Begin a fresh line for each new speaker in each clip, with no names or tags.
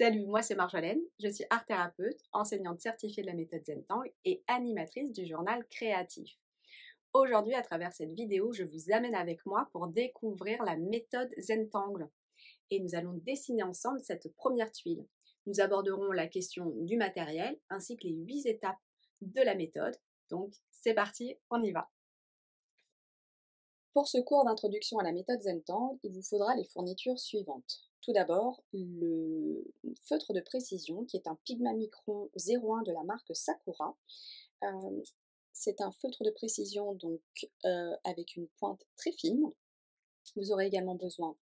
Salut, moi c'est Marjolaine, je suis art thérapeute, enseignante certifiée de la méthode Zentang et animatrice du journal Créatif. Aujourd'hui, à travers cette vidéo, je vous amène avec moi pour découvrir la méthode Zentangle et nous allons dessiner ensemble cette première tuile. Nous aborderons la question du matériel ainsi que les 8 étapes de la méthode. Donc c'est parti, on y va. Pour ce cours d'introduction à la méthode Zentangle, il vous faudra les fournitures suivantes. Tout d'abord, le feutre de précision qui est un Pigma Micron 01 de la marque Sakura. Euh, c'est un feutre de précision donc avec une pointe très fine. Vous aurez également besoin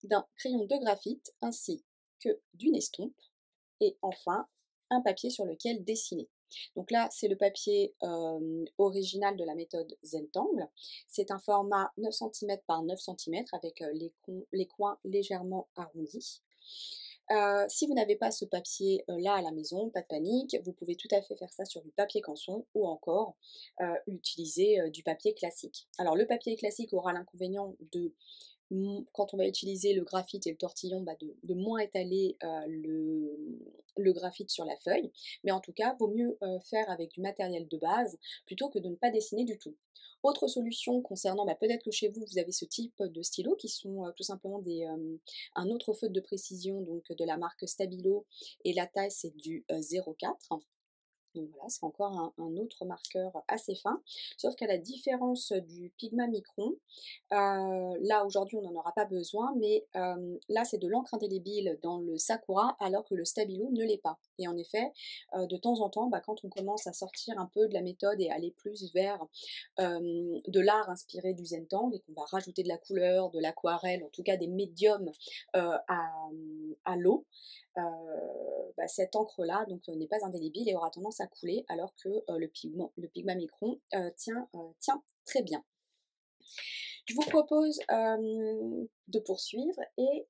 d'un crayon de graphite ainsi que d'une estompe et enfin un papier sur lequel dessiner. Donc là, c'est le papier original de la méthode Zentangle. C'est un format 9 cm par 9 cm avec les coins légèrement arrondis. Si vous n'avez pas ce papier là à la maison, pas de panique, vous pouvez tout à fait faire ça sur du papier canson ou encore utiliser du papier classique. Alors le papier classique aura l'inconvénient de quand on va utiliser le graphite et le tortillon, de moins étaler le graphite sur la feuille. Mais en tout cas, vaut mieux faire avec du matériel de base plutôt que de ne pas dessiner du tout. Autre solution concernant, peut-être que chez vous, vous avez ce type de stylos qui sont tout simplement un autre feutre de précision donc de la marque Stabilo et la taille c'est du 0,4. Donc voilà, c'est encore un autre marqueur assez fin, sauf qu'à la différence du Pigma Micron, là aujourd'hui on n'en aura pas besoin, mais là c'est de l'encre indélébile dans le Sakura alors que le Stabilo ne l'est pas. Et en effet, de temps en temps, quand on commence à sortir un peu de la méthode et aller plus vers de l'art inspiré du Zentangle et qu'on va rajouter de la couleur, de l'aquarelle, en tout cas des médiums à l'eau, cette encre-là n'est pas indélébile et aura tendance à couler alors que le Pigma Micron tient très bien. Je vous propose de poursuivre et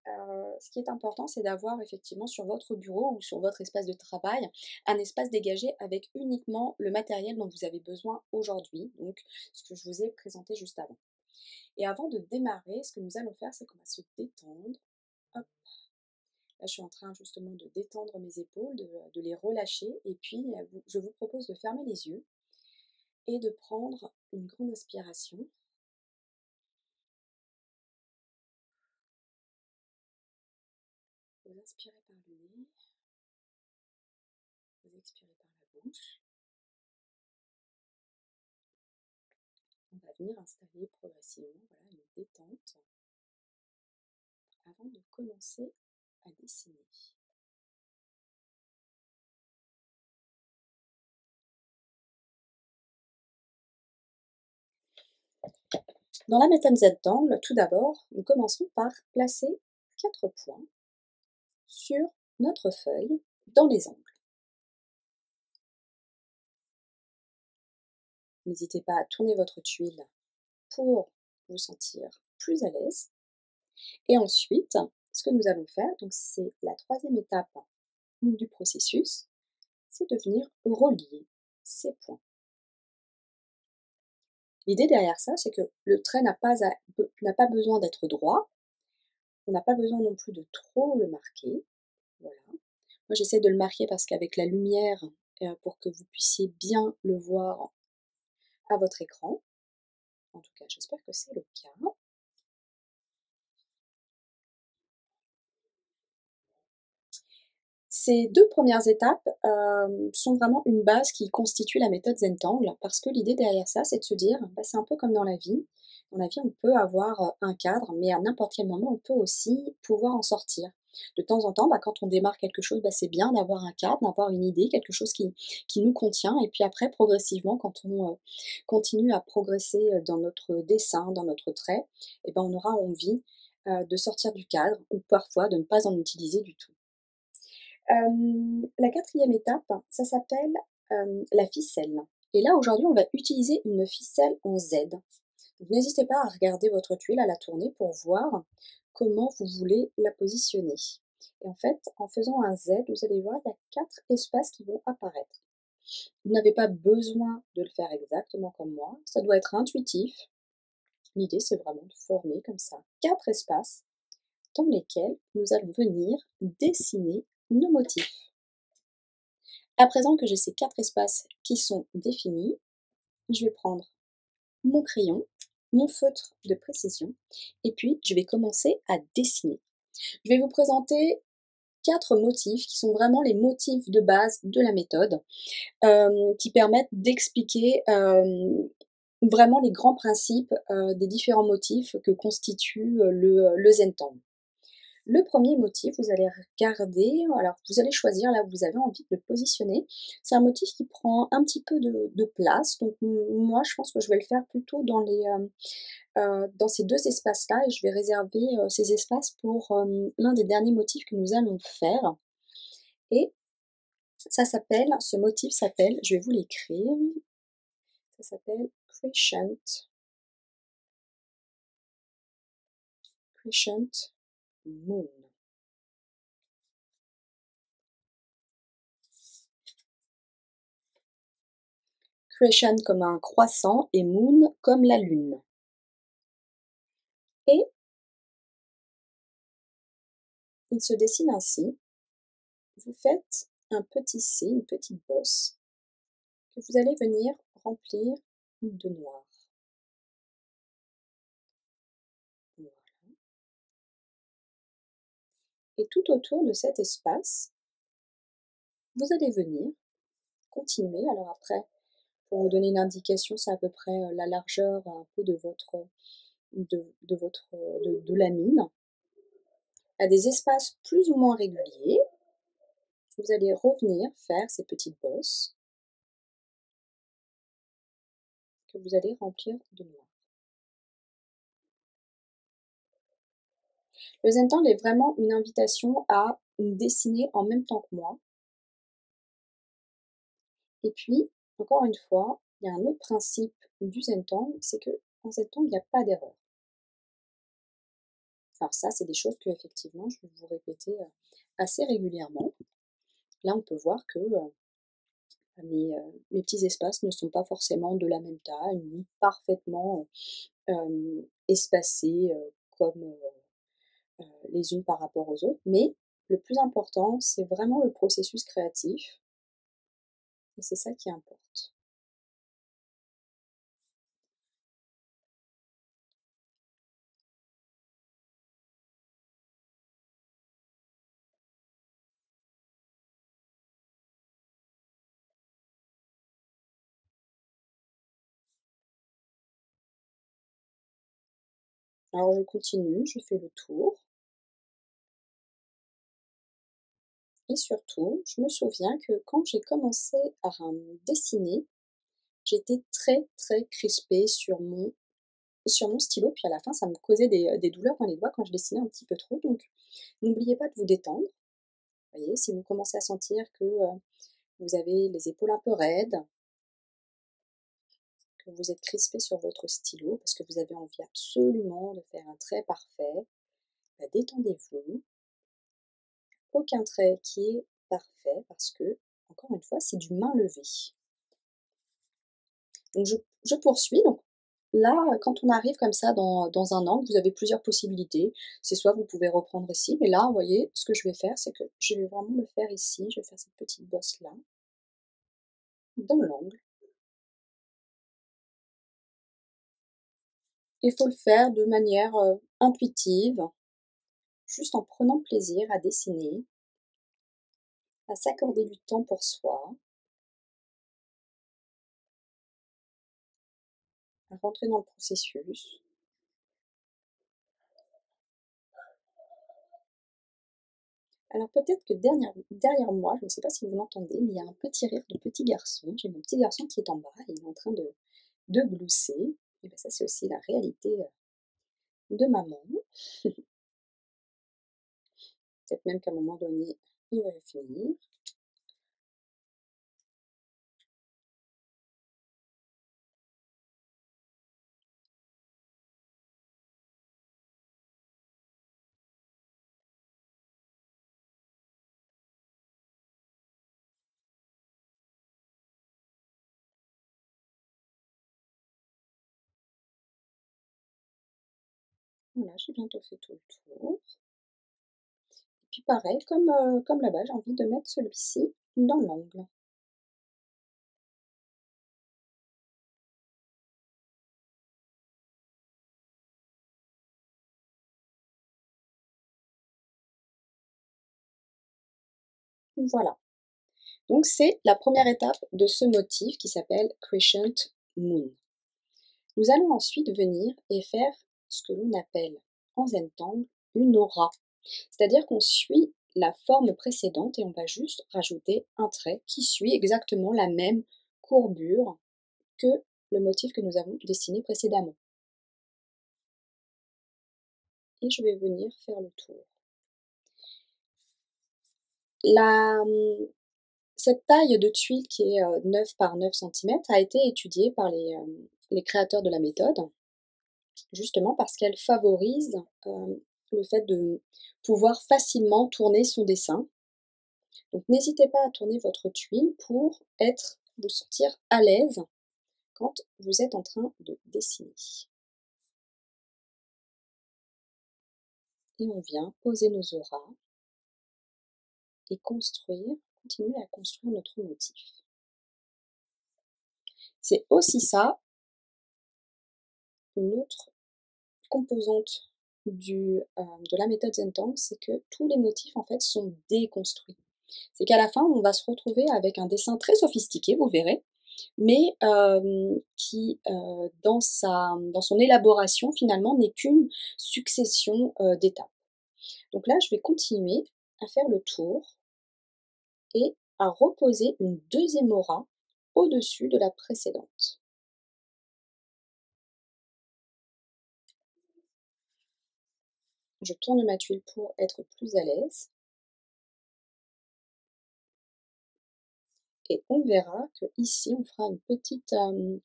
ce qui est important, c'est d'avoir effectivement sur votre bureau ou sur votre espace de travail un espace dégagé avec uniquement le matériel dont vous avez besoin aujourd'hui, donc ce que je vous ai présenté juste avant. Et avant de démarrer, ce que nous allons faire, c'est qu'on va se détendre. Hop. Là, je suis en train justement de détendre mes épaules, de les relâcher, et puis je vous propose de fermer les yeux et de prendre une grande inspiration. Vous inspirez par le nez, vous expirez par la bouche. On va venir installer progressivement une détente avant de commencer à dessiner. Dans la méthode Zentangle, tout d'abord, nous commençons par placer 4 points sur notre feuille dans les angles. N'hésitez pas à tourner votre tuile pour vous sentir plus à l'aise. Et ensuite, ce que nous allons faire, donc c'est la troisième étape du processus, c'est de venir relier ces points. L'idée derrière ça, c'est que le trait n'a pas besoin d'être droit, on n'a pas besoin non plus de trop le marquer. Voilà. Moi j'essaie de le marquer parce qu'avec la lumière, pour que vous puissiez bien le voir à votre écran, en tout cas j'espère que c'est le cas. Ces 2 premières étapes sont vraiment une base qui constitue la méthode Zentangle parce que l'idée derrière ça, c'est de se dire, c'est un peu comme dans la vie. Dans la vie, on peut avoir un cadre, mais à n'importe quel moment, on peut aussi pouvoir en sortir. De temps en temps, quand on démarre quelque chose, c'est bien d'avoir un cadre, d'avoir une idée, quelque chose qui nous contient. Et puis après, progressivement, quand on continue à progresser dans notre dessin, dans notre trait, on aura envie de sortir du cadre ou parfois de ne pas en utiliser du tout. La quatrième étape, ça s'appelle la ficelle. Et là, aujourd'hui, on va utiliser une ficelle en Z. Donc, n'hésitez pas à regarder votre tuile, à la tourner pour voir comment vous voulez la positionner. Et en fait, en faisant un Z, vous allez voir, il y a 4 espaces qui vont apparaître. Vous n'avez pas besoin de le faire exactement comme moi, ça doit être intuitif. L'idée, c'est vraiment de former comme ça 4 espaces dans lesquels nous allons venir dessiner nos motifs. À présent que j'ai ces 4 espaces qui sont définis, je vais prendre mon crayon, mon feutre de précision, et puis je vais commencer à dessiner. Je vais vous présenter 4 motifs qui sont vraiment les motifs de base de la méthode, qui permettent d'expliquer vraiment les grands principes des différents motifs que constitue le Zentan. Le premier motif, vous allez regarder, alors vous allez choisir là où vous avez envie de le positionner. C'est un motif qui prend un petit peu de place, donc moi je pense que je vais le faire plutôt dans ces 2 espaces-là et je vais réserver ces espaces pour l'un des derniers motifs que nous allons faire. Et ce motif s'appelle, je vais vous l'écrire, ça s'appelle Crescent Moon. Crescent comme un croissant et moon comme la lune. Et il se dessine ainsi. Vous faites un petit C, une petite bosse, que vous allez venir remplir de noir. Voilà. Et tout autour de cet espace, vous allez venir continuer. Alors après, pour vous donner une indication, c'est à peu près la largeur un peu de la mine, à des espaces plus ou moins réguliers. Vous allez revenir faire ces petites bosses que vous allez remplir de noir. Le Zentangle est vraiment une invitation à dessiner en même temps que moi. Et puis, encore une fois, il y a un autre principe du Zentangle, c'est qu'en Zentangle, il n'y a pas d'erreur. Alors ça, c'est des choses que effectivement, je vais vous répéter assez régulièrement. Là, on peut voir que mes petits espaces ne sont pas forcément de la même taille, ni parfaitement espacés comme les unes par rapport aux autres, mais le plus important, c'est vraiment le processus créatif, et c'est ça qui importe. Alors je continue, je fais le tour, et surtout, je me souviens que quand j'ai commencé à dessiner, j'étais très très crispée sur mon stylo, puis à la fin ça me causait des douleurs dans les doigts quand je dessinais un petit peu trop, donc n'oubliez pas de vous détendre. Vous voyez, si vous commencez à sentir que vous avez les épaules un peu raides, que vous êtes crispé sur votre stylo parce que vous avez envie absolument de faire un trait parfait, bah, détendez-vous. Aucun trait qui est parfait parce que, encore une fois, c'est du main levée. Donc je poursuis. Donc là, quand on arrive comme ça dans un angle, vous avez plusieurs possibilités. C'est soit vous pouvez reprendre ici, mais là, vous voyez, ce que je vais faire, c'est que je vais vraiment le faire ici. Je vais faire cette petite bosse là, dans l'angle. Il faut le faire de manière intuitive, juste en prenant plaisir à dessiner, à s'accorder du temps pour soi, à rentrer dans le processus. Alors peut-être que derrière moi, je ne sais pas si vous l'entendez, mais il y a un petit rire de petit garçon. J'ai mon petit garçon qui est en bas et il est en train de glousser. Et bien ça c'est aussi la réalité de maman. Peut-être même qu'à un moment donné, il va finir. Voilà, j'ai bientôt fait tout le tour. puis pareil, comme là-bas, j'ai envie de mettre celui-ci dans l'angle. Voilà. Donc c'est la première étape de ce motif qui s'appelle Crescent Moon. Nous allons ensuite venir et faire ce que l'on appelle en Zentangle une aura. C'est-à-dire qu'on suit la forme précédente et on va juste rajouter un trait qui suit exactement la même courbure que le motif que nous avons dessiné précédemment. Et je vais venir faire le tour. Cette taille de tuile qui est 9 par 9 cm a été étudiée par les créateurs de la méthode, justement parce qu'elle favorise le fait de pouvoir facilement tourner son dessin. Donc n'hésitez pas à tourner votre tuile pour vous sentir à l'aise quand vous êtes en train de dessiner. Et on vient poser nos auras et continuer à construire notre motif. C'est aussi ça, une autre composante de la méthode Zentangle, c'est que tous les motifs en fait sont déconstruits. C'est qu'à la fin, on va se retrouver avec un dessin très sophistiqué, vous verrez, mais qui, dans son élaboration, finalement, n'est qu'une succession d'étapes. Donc là, je vais continuer à faire le tour et à reposer une deuxième aura au-dessus de la précédente. Je tourne ma tuile pour être plus à l'aise. Et on verra que ici, on fera une petite... on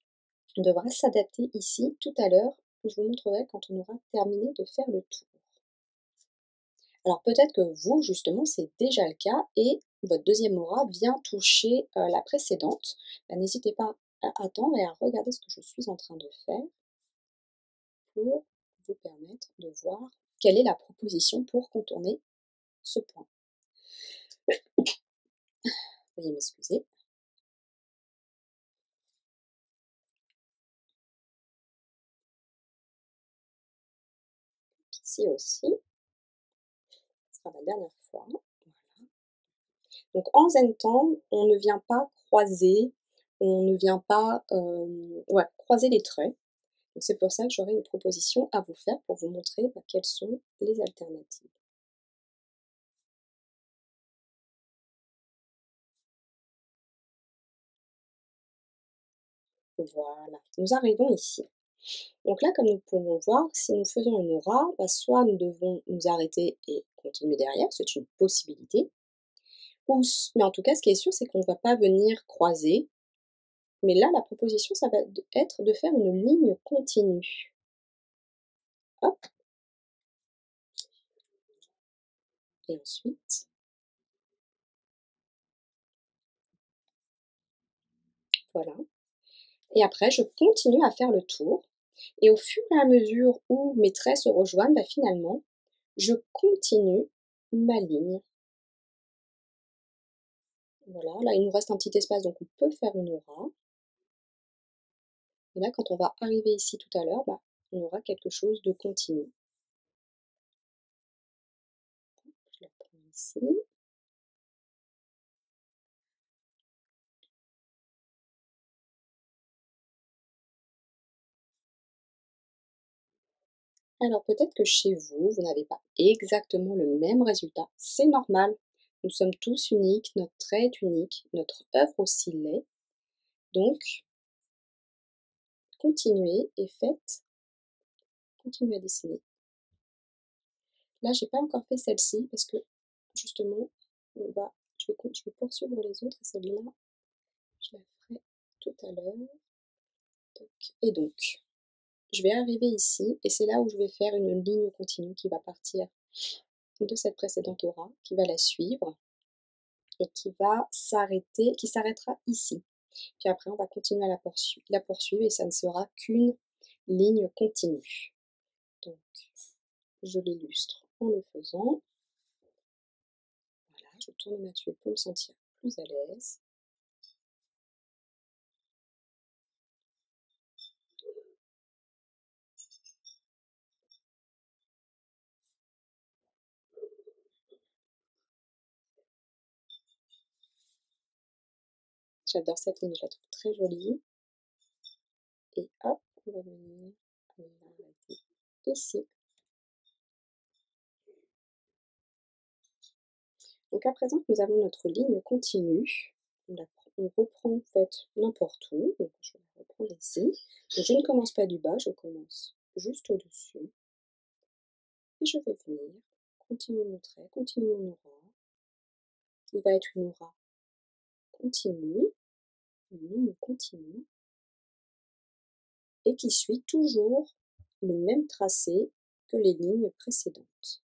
devra s'adapter ici tout à l'heure. Je vous montrerai quand on aura terminé de faire le tour. Alors peut-être que vous, justement, c'est déjà le cas et votre deuxième aura vient toucher la précédente. N'hésitez pas à attendre et à regarder ce que je suis en train de faire pour vous permettre de voir quelle est la proposition pour contourner ce point. Veuillez m'excuser. Ici aussi, ce sera la dernière fois. Voilà. Donc en Zentangle, on ne vient pas croiser, on ne vient pas croiser les traits. Donc c'est pour ça que j'aurai une proposition à vous faire pour vous montrer quelles sont les alternatives. Voilà, nous arrivons ici. Donc là, comme nous pouvons voir, si nous faisons une aura, soit nous devons nous arrêter et continuer derrière, c'est une possibilité. Mais en tout cas, ce qui est sûr, c'est qu'on ne va pas venir croiser. Mais là, la proposition, ça va être de faire une ligne continue. Hop. Et ensuite, voilà. Et après, je continue à faire le tour. Et au fur et à mesure où mes traits se rejoignent, finalement, je continue ma ligne. Voilà, là il nous reste un petit espace, donc on peut faire une aura. Et là, quand on va arriver ici tout à l'heure, on aura quelque chose de continu. Je la prends ici. Alors peut-être que chez vous, vous n'avez pas exactement le même résultat. C'est normal. Nous sommes tous uniques, notre trait est unique, notre œuvre aussi l'est. Donc, continuez et continuez à dessiner. Là, j'ai pas encore fait celle-ci parce que justement, je vais poursuivre les autres et celle-là, je la ferai tout à l'heure. Et donc, je vais arriver ici et c'est là où je vais faire une ligne continue qui va partir de cette précédente aura, qui va la suivre et qui va s'arrêter, qui s'arrêtera ici. Puis après, on va continuer à la poursuivre et ça ne sera qu'une ligne continue. Donc, je l'illustre en le faisant. je tourne ma tuile pour me sentir plus à l'aise. J'adore cette ligne, je la trouve très jolie. Et hop, on va venir l'arrêter ici. Donc à présent que nous avons notre ligne continue, on reprend en fait n'importe où. Donc je vais la reprendre ici. Donc je ne commence pas du bas, je commence juste au-dessus. Et je vais venir continuer mon trait, continuer mon aura. Il va être une aura continue, une ligne continue, et qui suit toujours le même tracé que les lignes précédentes.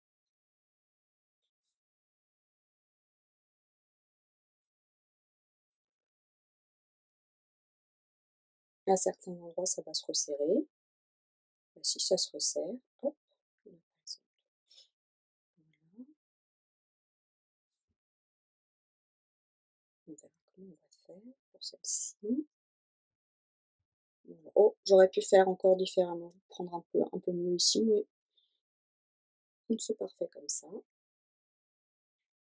À certains endroits, ça va se resserrer. Si ça se resserre, hop, par exemple, voilà. On verra comment on va faire pour celle-ci. Oh, j'aurais pu faire encore différemment, prendre un peu mieux ici, mais c'est parfait comme ça.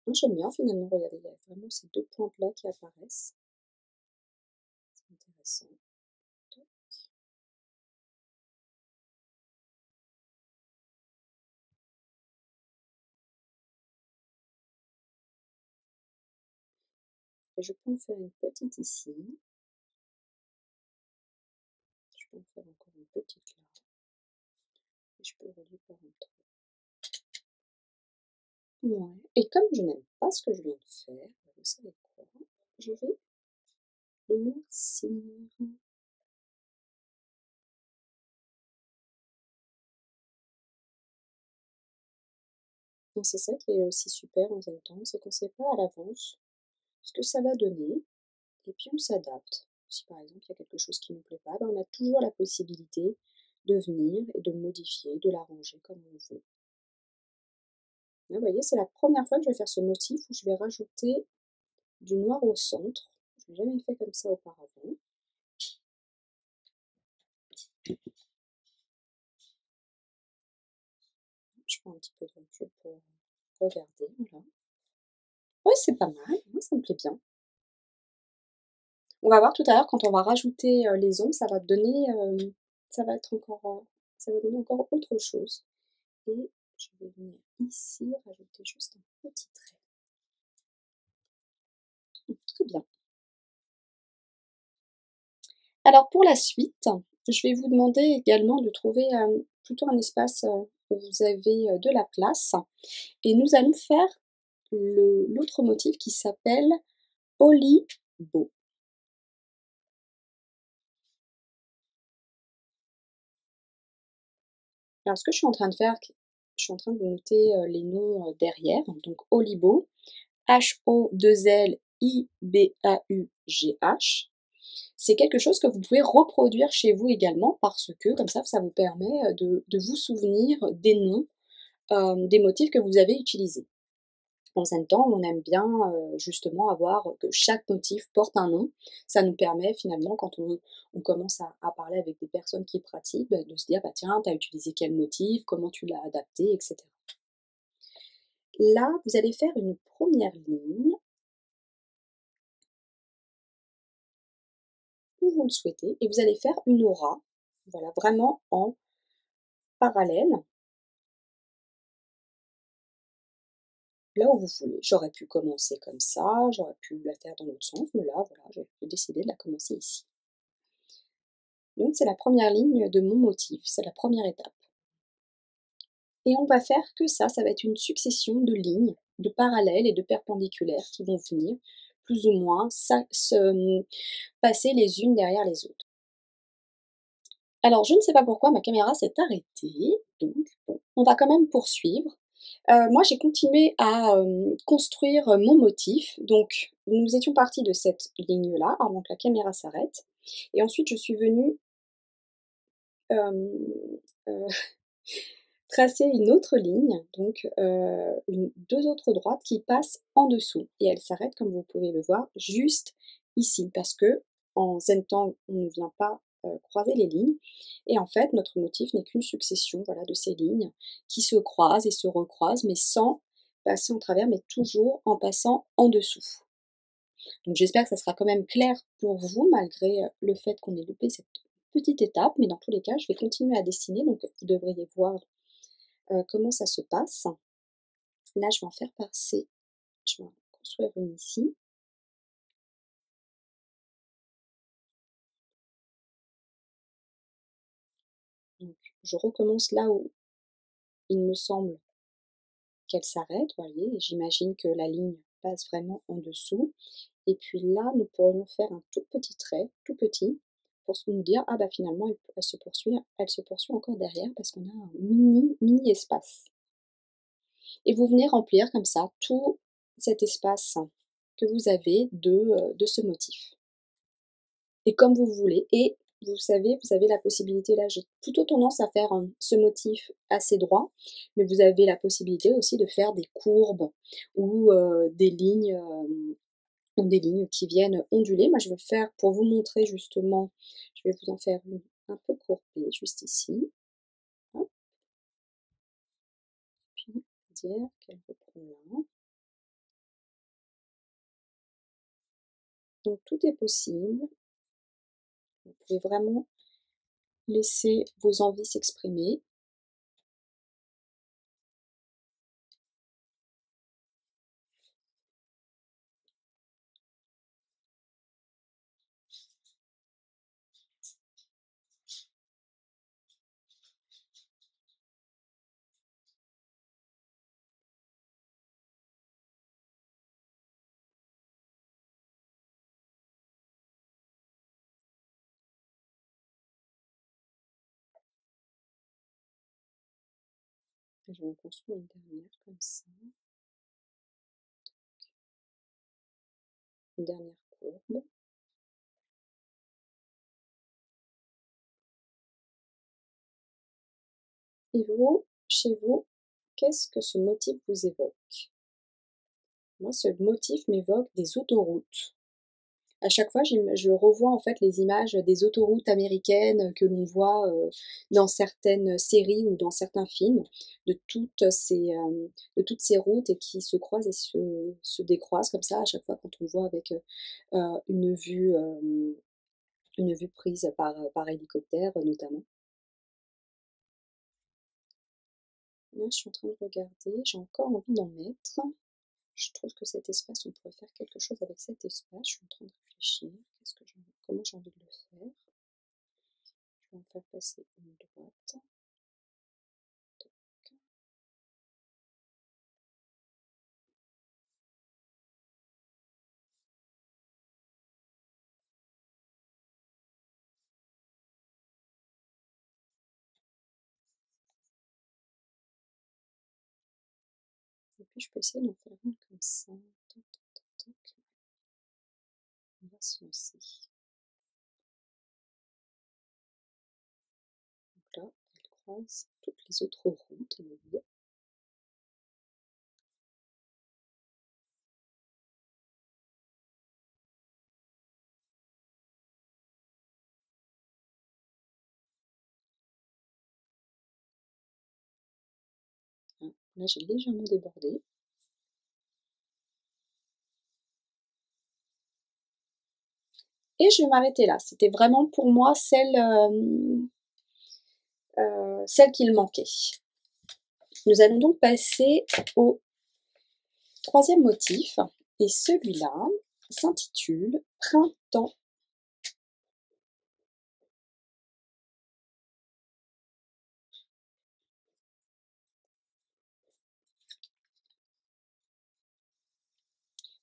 J'aime bien finalement, regardez, il y a vraiment ces deux pointes là qui apparaissent. C'est intéressant. Et je peux en faire une petite ici. Je peux en faire encore une petite là. Et je peux relier par entre. Ouais. Et comme je n'aime pas ce que je viens de faire, vous savez quoi? Je vais le noircir. C'est ça qui est aussi super en même temps, c'est qu'on ne sait pas à l'avance ce que ça va donner, et puis on s'adapte. Si par exemple il y a quelque chose qui ne nous plaît pas, ben on a toujours la possibilité de venir et de modifier, de l'arranger comme on veut. Là, vous voyez, c'est la première fois que je vais faire ce motif où je vais rajouter du noir au centre. Je n'ai jamais fait comme ça auparavant. Je prends un petit peu de recul pour regarder, voilà. Ouais, c'est pas mal, moi ça me plaît bien. On va voir tout à l'heure quand on va rajouter les ombres, ça va donner, ça va être encore, ça va donner encore autre chose. Et je vais venir ici rajouter juste un petit trait. Très bien. Alors pour la suite, je vais vous demander également de trouver plutôt un espace où vous avez de la place. Et nous allons faire l'autre motif qui s'appelle Olibo. Alors ce que je suis en train de faire, je suis en train de noter les noms derrière. Donc Olibo, H-O-2-L-I-B-A-U-G-H. C'est quelque chose que vous pouvez reproduire chez vous également parce que comme ça vous permet de vous souvenir des noms des motifs que vous avez utilisés. En même temps, on aime bien justement avoir que chaque motif porte un nom. Ça nous permet finalement, quand on commence à parler avec des personnes qui pratiquent, de se dire bah tiens, tu as utilisé quel motif, comment tu l'as adapté, etc. Là, vous allez faire une première ligne où vous le souhaitez et vous allez faire une aura, voilà, vraiment en parallèle. Là où vous voulez. J'aurais pu commencer comme ça, j'aurais pu la faire dans l'autre sens, mais là, voilà, j'ai décidé de la commencer ici. Donc c'est la première ligne de mon motif, c'est la première étape. Et on va faire que ça va être une succession de lignes, de parallèles et de perpendiculaires qui vont venir plus ou moins passer les unes derrière les autres. Alors je ne sais pas pourquoi ma caméra s'est arrêtée, donc bon, on va quand même poursuivre. Moi j'ai continué à construire mon motif, donc nous étions partis de cette ligne-là avant que la caméra s'arrête, et ensuite je suis venue tracer une autre ligne, donc 2 autres droites qui passent en dessous et elles s'arrêtent, comme vous pouvez le voir, juste ici parce que en Zen-Tang, on ne vient pas croiser les lignes et en fait notre motif n'est qu'une succession, voilà, de ces lignes qui se croisent et se recroisent mais sans passer en travers, mais toujours en passant en dessous. Donc j'espère que ça sera quand même clair pour vous malgré le fait qu'on ait loupé cette petite étape, mais dans tous les cas, je vais continuer à dessiner, donc vous devriez voir comment ça se passe. Là, je vais en faire passer, je vais en construire une ici. Donc je recommence là où il me semble qu'elle s'arrête, voyez, et j'imagine que la ligne passe vraiment en dessous. Et puis là, nous pourrions faire un tout petit trait, tout petit, pour nous dire, ah bah finalement, elle se poursuit encore derrière parce qu'on a un mini espace. Et vous venez remplir comme ça tout cet espace que vous avez de ce motif. Et comme vous voulez, et vous savez, vous avez la possibilité, là j'ai plutôt tendance à faire ce motif assez droit, mais vous avez la possibilité aussi de faire des courbes ou des lignes qui viennent onduler. Moi je vais faire, pour vous montrer justement, je vais vous en faire une un peu courbée, juste ici. Hop. Puis dire qu'elle reprend là. Donc tout est possible. Vous pouvez vraiment laisser vos envies s'exprimer. Je vais en construire une dernière comme ça. Une dernière courbe. Et vous, chez vous, qu'est-ce que ce motif vous évoque? Moi, ce motif m'évoque des autoroutes. À chaque fois, je revois en fait les images des autoroutes américaines que l'on voit dans certaines séries ou dans certains films, de toutes ces routes et qui se croisent et se décroisent comme ça à chaque fois quand on voit avec une vue prise par hélicoptère notamment. Là, je suis en train de regarder, j'ai encore envie d'en mettre. Je trouve que cet espace, on pourrait faire quelque chose avec cet espace. Je suis en train de réfléchir. Comment j'ai envie de le faire? Je vais en faire passer une droite. Et puis je peux essayer d'en faire une comme ça. Toc, toc, toc, toc. On va se lancer. Donc là, elle croise toutes les autres routes. On voit. Là, j'ai légèrement débordé. Et je vais m'arrêter là. C'était vraiment pour moi celle qu'il manquait. Nous allons donc passer au troisième motif. Et celui-là s'intitule Printemps.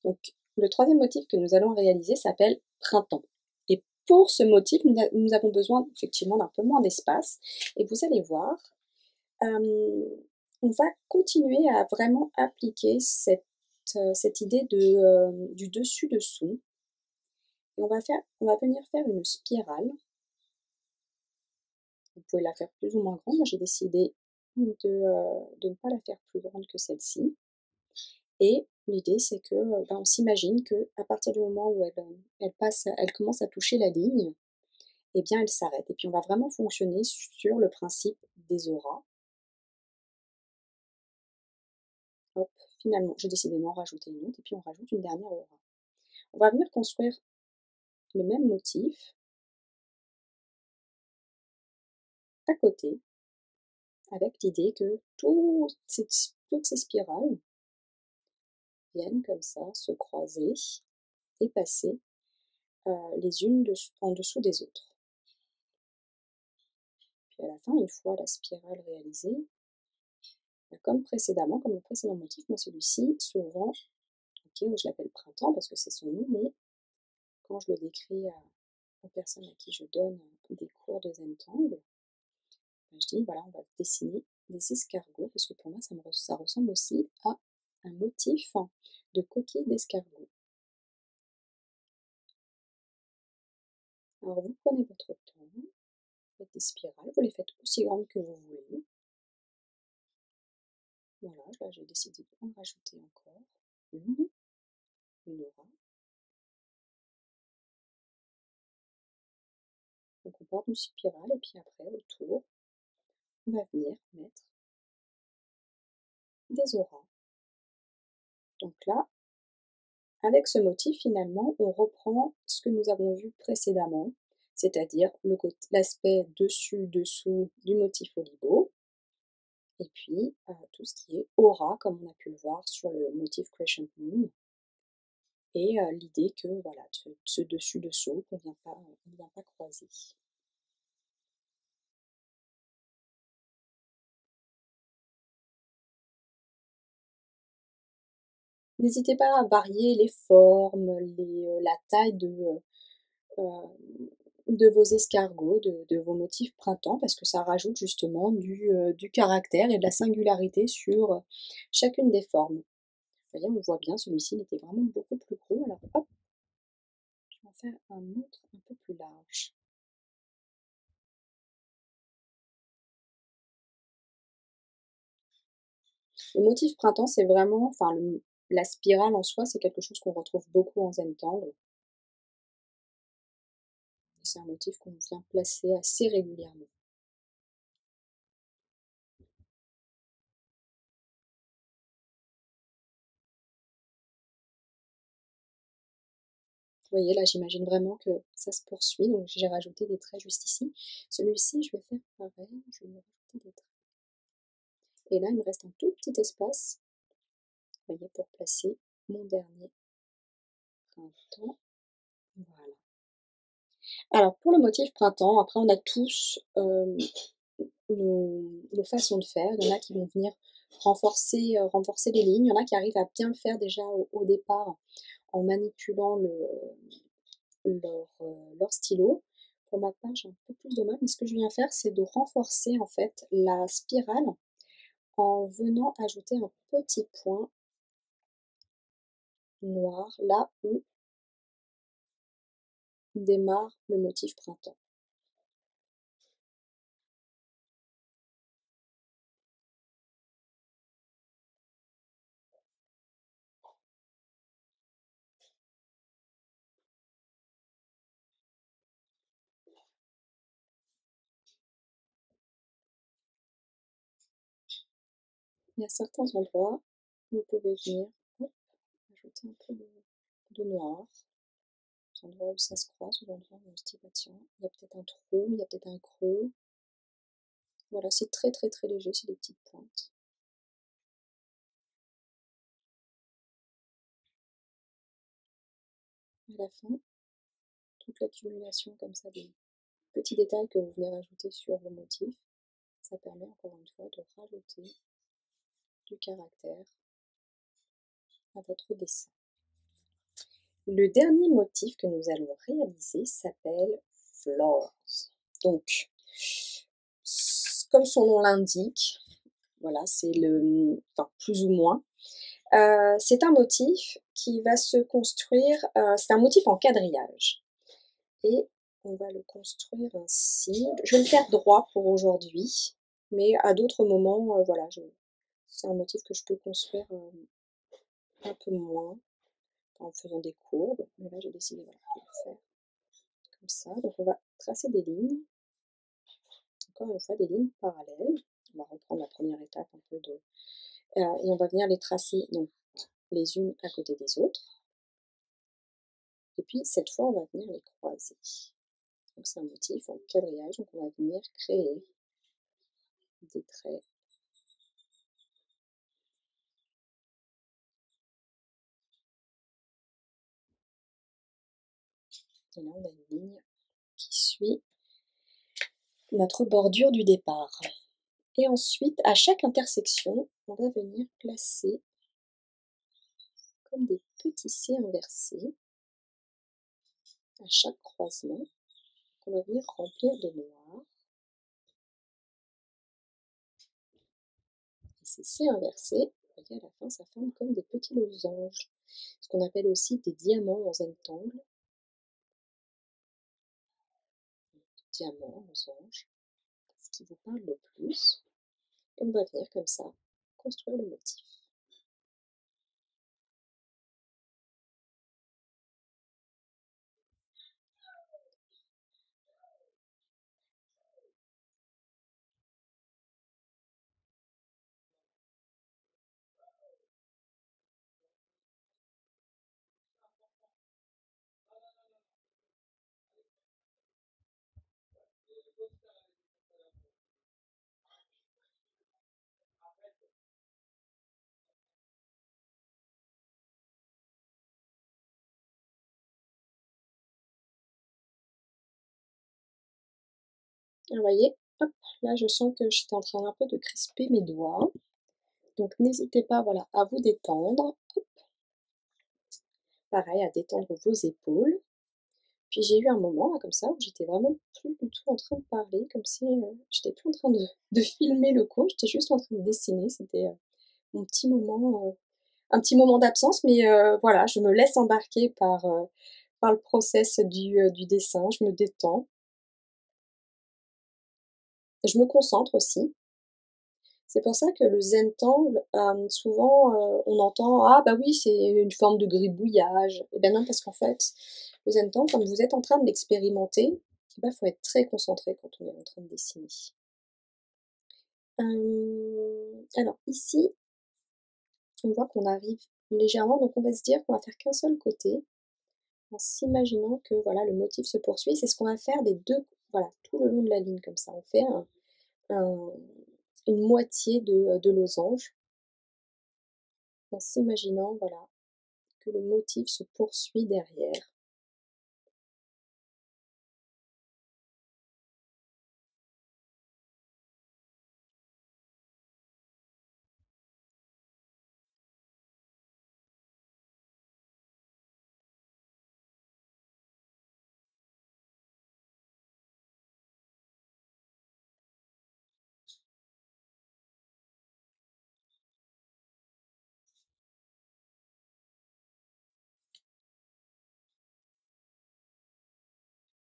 Donc, le troisième motif que nous allons réaliser s'appelle Printemps. Et pour ce motif, nous avons besoin effectivement d'un peu moins d'espace. Et vous allez voir, on va continuer à vraiment appliquer cette idée du dessus-dessous. Et on va venir faire une spirale. Vous pouvez la faire plus ou moins grande. Moi, j'ai décidé de ne pas la faire plus grande que celle-ci. Et l'idée, c'est que on s'imagine qu'à partir du moment où elle commence à toucher la ligne, eh bien elle s'arrête. Et puis on va vraiment fonctionner sur le principe des auras. Hop, finalement, j'ai décidé d'en rajouter une autre, et puis on rajoute une dernière aura. On va venir construire le même motif à côté, avec l'idée que toutes ces spirales viennent comme ça se croiser et passer les unes en dessous des autres. Puis à la fin, une fois la spirale réalisée, comme précédemment, comme le précédent motif, moi celui-ci, souvent, ok, je l'appelle printemps parce que c'est son nom, mais quand je le décris aux personnes à qui je donne des cours de Zentangle, je dis voilà, on va dessiner des escargots, parce que pour moi ça ressemble aussi à un motif de coquille d'escargot. Alors vous prenez votre temps, vous faites des spirales, vous les faites aussi grandes que vous voulez. Voilà, là j'ai décidé d'en rajouter encore une aura. Donc on part d'une spirale et puis après autour, on va venir mettre des auras. Donc là, avec ce motif finalement, on reprend ce que nous avons vu précédemment, c'est-à-dire l'aspect dessus-dessous du motif Olibo, et puis tout ce qui est aura, comme on a pu le voir sur le motif Crescent Moon, et l'idée que voilà, ce dessus-dessous qu'on ne vient pas croiser. N'hésitez pas à varier les formes, la taille de vos escargots, de vos motifs printemps, parce que ça rajoute justement du caractère et de la singularité sur chacune des formes. Vous voyez, on voit bien, celui-ci il était vraiment beaucoup plus gros, alors hop, je vais en faire un autre un peu plus large. Le motif printemps, c'est vraiment, enfin la spirale en soi, c'est quelque chose qu'on retrouve beaucoup en Zentangle. C'est un motif qu'on vient placer assez régulièrement. Vous voyez, là, j'imagine vraiment que ça se poursuit, donc j'ai rajouté des traits juste ici. Celui-ci, je vais faire pareil, je vais rajouter des traits. Et là, il me reste un tout petit espace, vous voyez, pour placer mon dernier printemps. Voilà. Alors, pour le motif printemps, après, on a tous nos façons de faire. Il y en a qui vont venir renforcer les lignes, il y en a qui arrivent à bien le faire déjà au départ en manipulant leur stylo. Pour ma part, j'ai un peu plus de mal, mais ce que je viens faire, c'est de renforcer en fait la spirale en venant ajouter un petit point noir là où démarre le motif printemps. Il y a certains endroits où vous pouvez venir ajouter un peu de noir. Des endroits où ça se croise, des endroits où on se dit bah tiens, il y a peut-être un trou, il y a peut-être un creux. Voilà, c'est très très très léger, c'est des petites pointes. À la fin, toute l'accumulation comme ça des petits détails que vous venez rajouter sur le motif, ça permet encore une fois de rajouter du caractère à votre dessin. Le dernier motif que nous allons réaliser s'appelle Flowers. Donc, comme son nom l'indique, voilà, c'est enfin plus ou moins, c'est un motif qui va se construire, c'est un motif en quadrillage. Et on va le construire ainsi. Je vais le faire droit pour aujourd'hui.
mais à d'autres moments, voilà, c'est un motif que je peux construire un peu moins en faisant des courbes, mais là j'ai décidé voilà, de le faire comme ça. Donc on va tracer des lignes, encore une fois des lignes parallèles. On va reprendre la première étape un peu de... et on va venir les tracer donc les unes à côté des autres. Et puis cette fois on va venir les croiser. Donc c'est un motif en quadrillage, donc on va venir créer des traits. Et là on a une ligne qui suit notre bordure du départ. Et ensuite, à chaque intersection, on va venir placer comme des petits C inversés à chaque croisement qu'on va venir remplir de noir. Et ces C inversés, vous voyez à la fin, ça forme comme des petits losanges, ce qu'on appelle aussi des diamants en zentangle. Diamants, losanges, ce qui vous parle le plus. Et on va venir comme ça construire le motif. Et vous voyez, hop, là je sens que j'étais en train un peu de crisper mes doigts. Donc n'hésitez pas voilà, à vous détendre. Hop. Pareil, à détendre vos épaules. Puis j'ai eu un moment là, comme ça où j'étais vraiment plus du tout en train de parler, comme si j'étais plus en train de filmer le cours, j'étais juste en train de dessiner. C'était mon petit moment, un petit moment d'absence, mais voilà, je me laisse embarquer par le process du dessin, je me détends. Je me concentre aussi. C'est pour ça que le zentangle, souvent on entend ah bah oui c'est une forme de gribouillage. Et ben non parce qu'en fait le zentangle, comme vous êtes en train de l'expérimenter, eh ben, faut être très concentré quand on est en train de dessiner. Alors ici, on voit qu'on arrive légèrement, donc on va se dire qu'on va faire qu'un seul côté, en s'imaginant que voilà le motif se poursuit. C'est ce qu'on va faire des deux, voilà, tout le long de la ligne comme ça. On fait une moitié de losange en s'imaginant voilà, que le motif se poursuit derrière.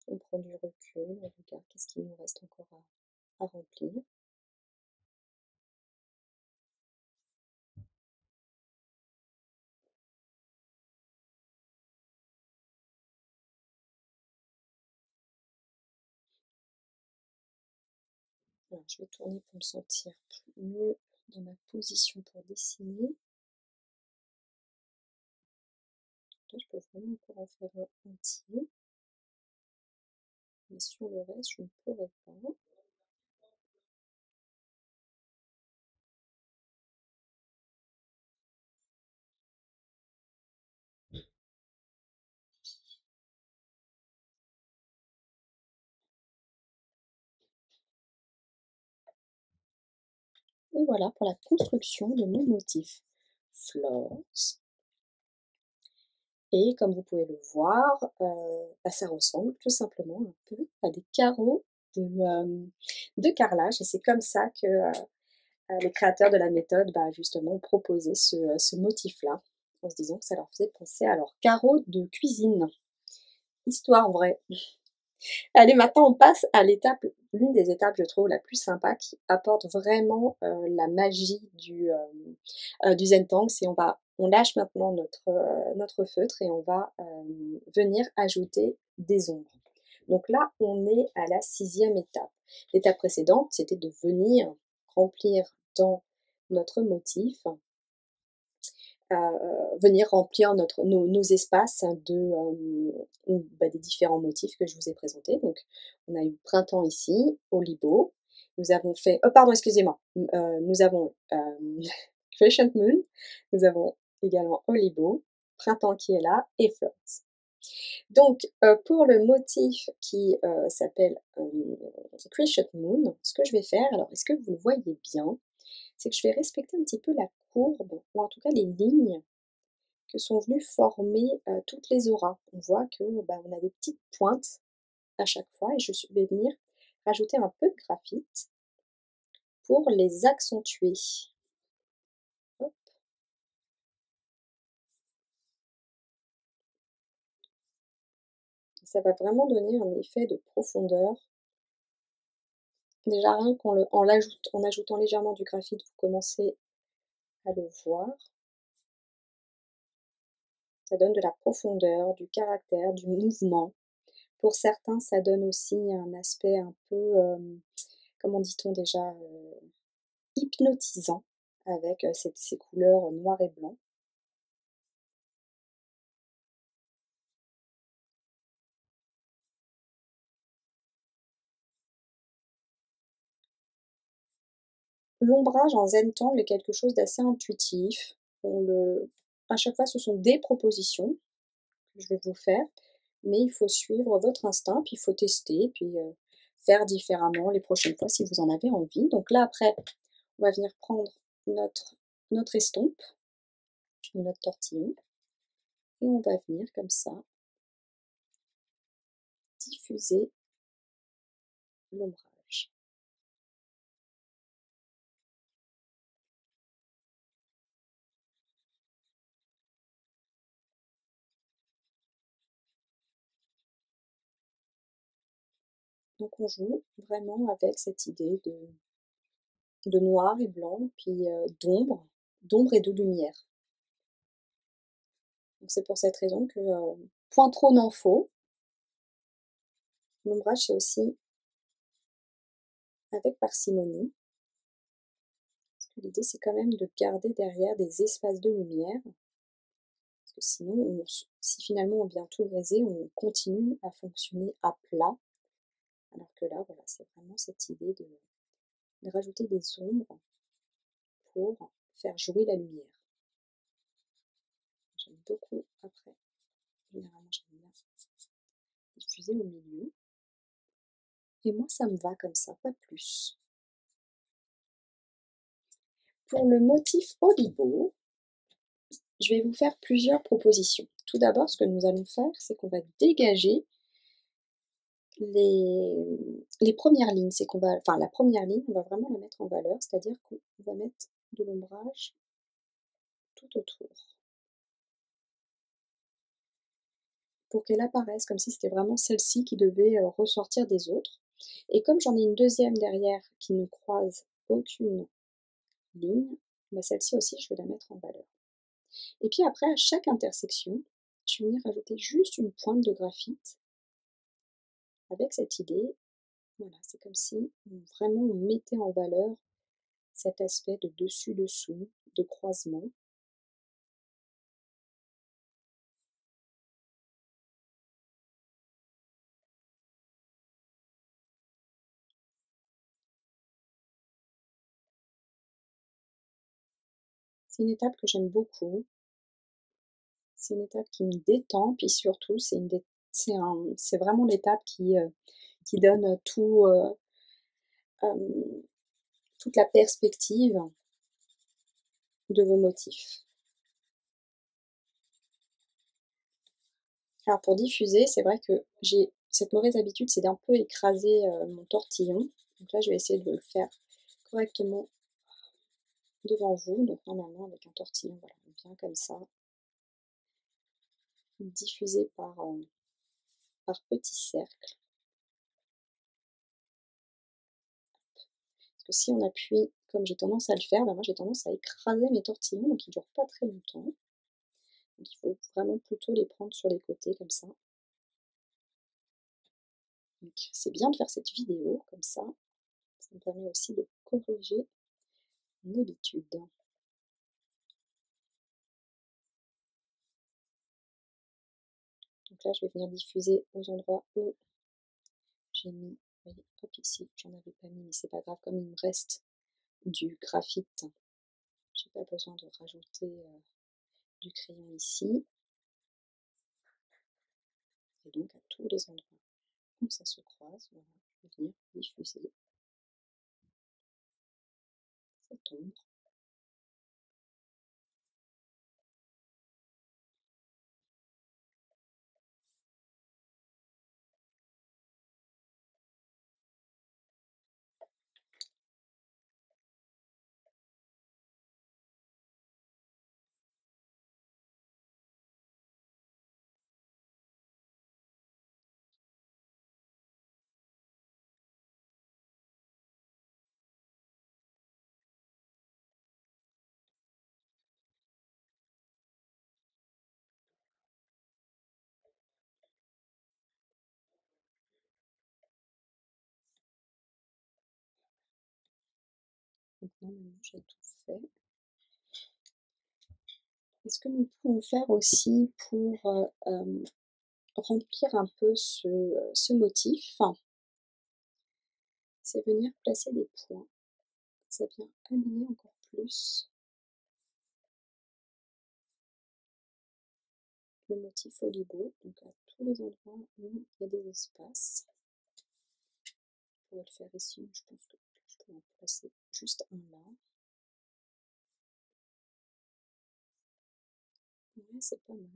On prend du recul, on regarde qu'est-ce qu'il nous reste encore à remplir. Alors, je vais tourner pour me sentir mieux dans ma position pour dessiner. Là, je peux vraiment encore en faire un entier. Mais sur le reste, je ne pourrais pas. Et voilà pour la construction de mon motif Flores. Et comme vous pouvez le voir, bah, ça ressemble tout simplement un peu à des carreaux de carrelage. Et c'est comme ça que les créateurs de la méthode bah, justement ont proposé ce motif-là, en se disant que ça leur faisait penser à leurs carreaux de cuisine. Histoire vraie. Allez, maintenant on passe à l'étape l'une des étapes, je trouve, la plus sympa, qui apporte vraiment la magie du Zentangle. C'est on lâche maintenant notre feutre et on va venir ajouter des ombres. Donc là, on est à la 6e étape. L'étape précédente, c'était de venir remplir dans notre motif, venir remplir nos espaces des différents motifs que je vous ai présentés. Donc, on a eu printemps ici, Olibo. Nous avons fait, pardon, excusez-moi, nous avons Crescent Moon, nous avons également Olibo, printemps qui est là, et Flowers. Donc, pour le motif qui s'appelle Crescent Moon, ce que je vais faire, alors est-ce que vous le voyez bien, c'est que je vais respecter un petit peu la courbe, ou en tout cas les lignes que sont venues former toutes les auras. On voit que on a des petites pointes à chaque fois, et je vais venir rajouter un peu de graphite pour les accentuer. Hop. Ça va vraiment donner un effet de profondeur. Déjà rien en ajoutant légèrement du graphite, vous commencez à le voir. Ça donne de la profondeur, du caractère, du mouvement. Pour certains, ça donne aussi un aspect un peu, comment dit-on déjà, hypnotisant, avec ces couleurs noir et blanc. L'ombrage en Zentangle est quelque chose d'assez intuitif. À chaque fois, ce sont des propositions que je vais vous faire, mais il faut suivre votre instinct, puis il faut tester, puis faire différemment les prochaines fois si vous en avez envie. Donc là, après, on va venir prendre notre estompe, notre tortillon, et on va venir comme ça diffuser l'ombrage. Donc on joue vraiment avec cette idée de noir et blanc, puis d'ombre et de lumière. Donc c'est pour cette raison que point trop n'en faut. L'ombrage, c'est aussi avec parcimonie, parce que l'idée c'est quand même de garder derrière des espaces de lumière, parce que sinon, si finalement on vient tout griser, on continue à fonctionner à plat, alors que là, voilà, c'est vraiment cette idée de rajouter des ombres pour faire jouer la lumière. J'aime beaucoup après, généralement j'aime bien diffuser au milieu, et moi ça me va comme ça, pas plus. Pour le motif Olibo, je vais vous faire plusieurs propositions. Tout d'abord, ce que nous allons faire, c'est qu'on va dégager les premières lignes. La première ligne, on va vraiment la mettre en valeur, c'est-à-dire qu'on va mettre de l'ombrage tout autour, pour qu'elle apparaisse comme si c'était vraiment celle-ci qui devait ressortir des autres. Et comme j'en ai une deuxième derrière qui ne croise aucune ligne, celle-ci aussi, je vais la mettre en valeur. Et puis après, à chaque intersection, je vais venir rajouter juste une pointe de graphite avec cette idée. Voilà, c'est comme si vraiment on mettait en valeur cet aspect de dessus-dessous, de croisement. C'est une étape que j'aime beaucoup. C'est une étape qui me détend, puis surtout, c'est vraiment l'étape qui donne toute la perspective de vos motifs. Alors pour diffuser, c'est vrai que j'ai cette mauvaise habitude, c'est d'un peu écraser mon tortillon. Donc là, je vais essayer de le faire correctement devant vous. Donc normalement, avec un tortillon, voilà, on vient comme ça, diffuser par petits cercles. Parce que si on appuie comme j'ai tendance à le faire, moi j'ai tendance à écraser mes tortillons, donc ils ne durent pas très longtemps. Donc il faut vraiment plutôt les prendre sur les côtés comme ça. Donc c'est bien de faire cette vidéo comme ça. Ça me permet aussi de corriger mon habitude. Donc là, je vais venir diffuser aux endroits où j'ai mis, vous voyez, hop ici, j'en avais pas mis, mais c'est pas grave, comme il me reste du graphite, j'ai pas besoin de rajouter du crayon ici. Et donc à tous les endroits où ça se croise, voilà, je vais venir diffuser cette ombre. Donc normalement j'ai tout fait. Et ce que nous pouvons faire aussi pour remplir un peu ce motif, c'est venir placer des points. Ça vient habiller encore plus le motif Oligo, donc à tous les endroits où il y a des espaces. Je pourrais le faire ici, mais je pense que je peux en placer juste un là. Ouais, c'est pas mal.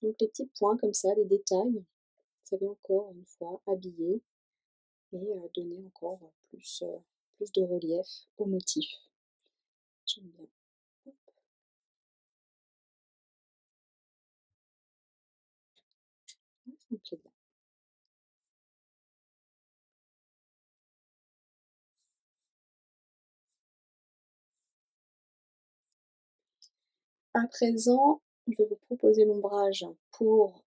Donc les petits points comme ça, des détails, ça vient encore une fois habiller et donner encore plus, plus de relief au motif. J'aime bien. Hop. Ça me plaît bien. À présent, je vais vous proposer l'ombrage pour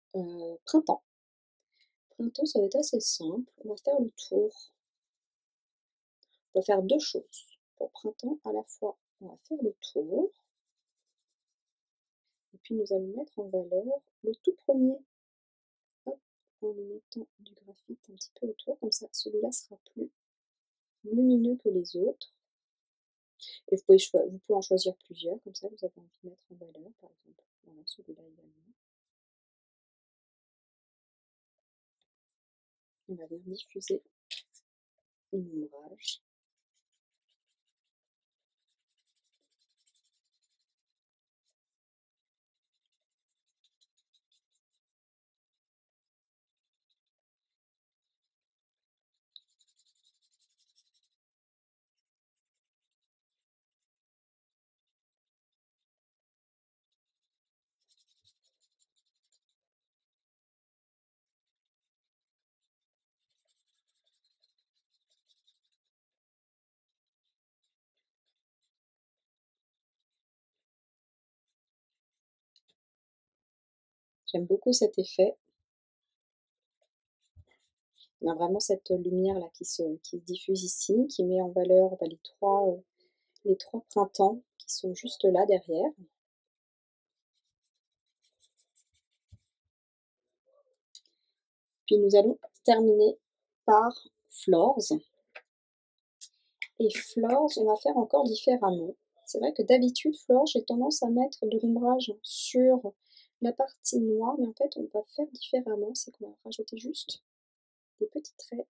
printemps. Printemps, ça va être assez simple. On va faire le tour. On va faire deux choses. Pour printemps, à la fois, on va faire le tour. Et puis nous allons mettre en valeur le tout premier. Hop, en lui mettant du graphite un petit peu autour, comme ça celui-là sera plus lumineux que les autres. Et vous pouvez en choisir plusieurs, comme ça vous avez envie de mettre en valeur, par exemple, voilà, celui-là également. On va venir diffuser une ombrage. J'aime beaucoup cet effet. On a vraiment cette lumière là qui se diffuse ici, qui met en valeur les trois printemps qui sont juste là derrière. Puis nous allons terminer par Flores. Et Flores, on va faire encore différemment. C'est vrai que d'habitude, Flores, j'ai tendance à mettre de l'ombrage sur la partie noire, mais en fait, on va faire différemment. C'est qu'on va rajouter juste des petits traits,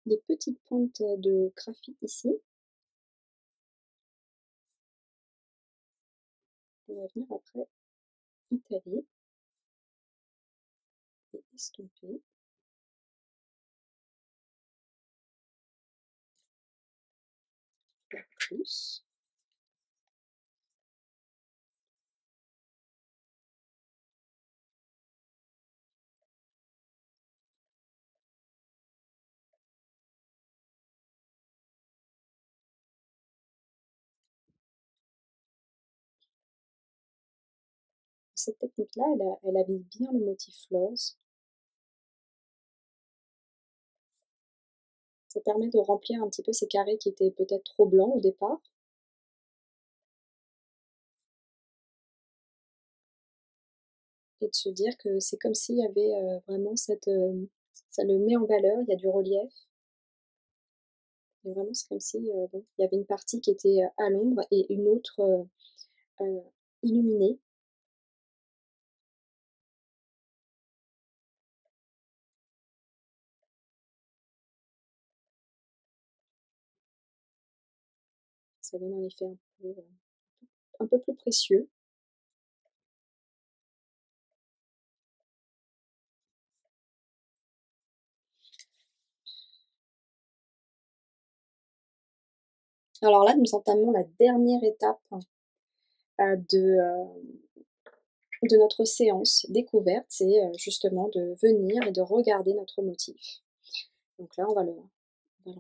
des petites pointes de graphite ici. On va venir après étaler et estomper. Plus. cette technique-là, elle habille bien le motif rose. Ça permet de remplir un petit peu ces carrés qui étaient peut-être trop blancs au départ. Et de se dire que c'est comme s'il y avait, vraiment ça le met en valeur, il y a du relief. Et vraiment c'est comme si, bon, il y avait une partie qui était, à l'ombre et une autre, heu, illuminée. Ça donne un effet un peu plus précieux. Alors là, nous entamons la dernière étape, de notre séance découverte, c'est, justement de venir et de regarder notre motif. Donc là, on va le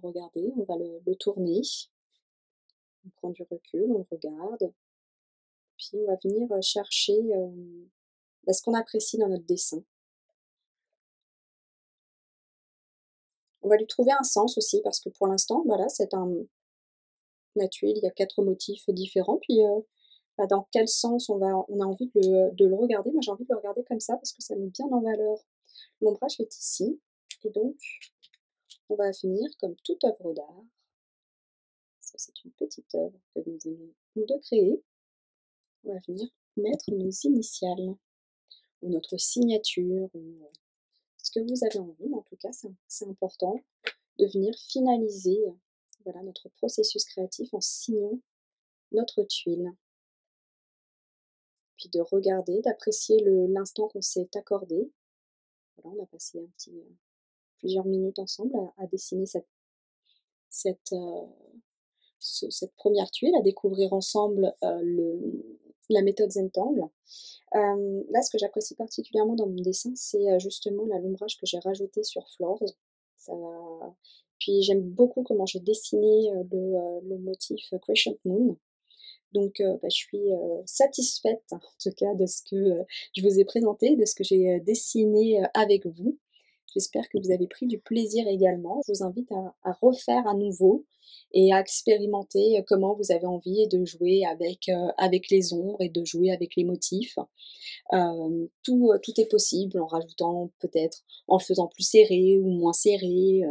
regarder, on va le tourner, on prend du recul, on le regarde, puis on va venir, chercher, bah, ce qu'on apprécie dans notre dessin. On va lui trouver un sens aussi parce que pour l'instant, voilà, c'est la tuile, il y a 4 motifs différents, puis, bah, dans quel sens on a envie de le regarder? Moi, j'ai envie de le regarder comme ça parce que ça met bien en valeur l'ombrage qui est ici et donc on va venir comme toute œuvre d'art, ça c'est une petite œuvre que nous venons de créer, on va venir mettre nos initiales ou notre signature ou, ce que vous avez envie, mais en tout cas c'est important de venir finaliser, voilà, notre processus créatif en signant notre tuile. Puis de regarder, d'apprécier l'instant qu'on s'est accordé. Voilà, on a passé plusieurs minutes ensemble à dessiner cette, cette première tuile, à découvrir ensemble la méthode Zentangle. Là, ce que j'apprécie particulièrement dans mon dessin, c'est justement l'ombrage que j'ai rajouté sur Flores. Ça... Puis j'aime beaucoup comment j'ai dessiné le motif Crescent Moon. Donc bah, je suis, satisfaite en tout cas de ce que, je vous ai présenté, de ce que j'ai, dessiné, avec vous. J'espère que vous avez pris du plaisir également. Je vous invite à refaire à nouveau et à expérimenter, comment vous avez envie de jouer avec les ombres et de jouer avec les motifs. Tout est possible en rajoutant peut-être en le faisant plus serré ou moins serré,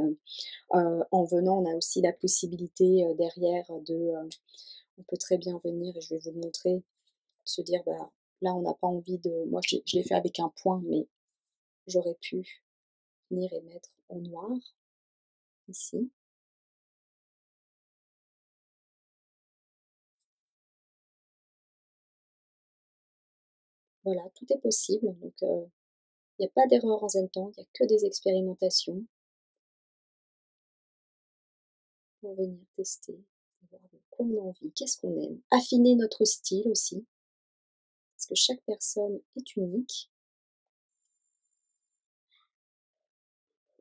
en venant on a aussi la possibilité, derrière on peut très bien venir et je vais vous le montrer, se dire: «Bah, là, on n'a pas envie de» moi, je l'ai fait avec un point, mais j'aurais pu venir et mettre en noir, ici. Voilà, tout est possible, donc il n'y a pas d'erreur en Zentangle, il n'y a que des expérimentations pour venir tester, voir de quoi on a envie, qu'est-ce qu'on aime. Affiner notre style aussi, parce que chaque personne est unique.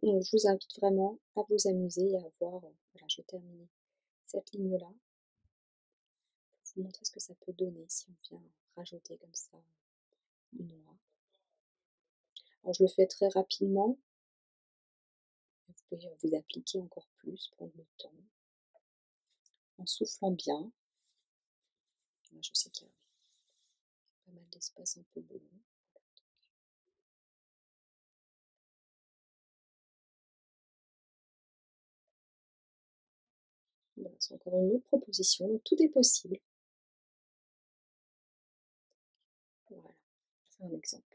Donc je vous invite vraiment à vous amuser et à voir, voilà, je vais terminer cette ligne-là. Vous montrer ce que ça peut donner si on vient rajouter comme ça du noir. Alors je le fais très rapidement, vous pouvez vous appliquer encore plus, prendre le temps, en soufflant bien. Là, je sais qu'il y a pas mal d'espace un peu bleu. Voilà, c'est encore une autre proposition, donc tout est possible. Voilà, c'est un exemple.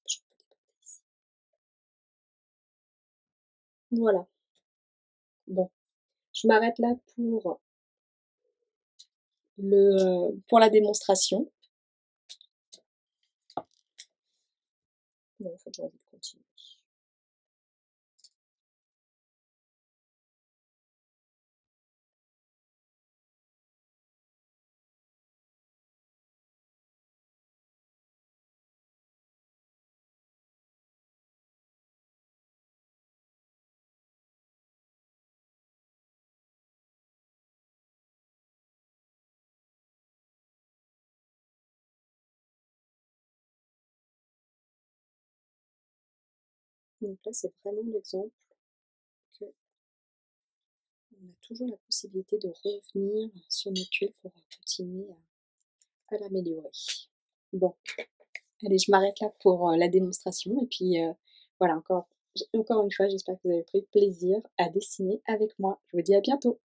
Je peux déporter ici. Voilà, bon, je m'arrête là pour la démonstration. Bon, en fait, j'ai envie de continuer. Donc là, c'est vraiment l'exemple que on a toujours la possibilité de revenir sur notre tuile pour continuer à l'améliorer. Bon, allez, je m'arrête là pour la démonstration et puis voilà, encore une fois, j'espère que vous avez pris plaisir à dessiner avec moi. Je vous dis à bientôt.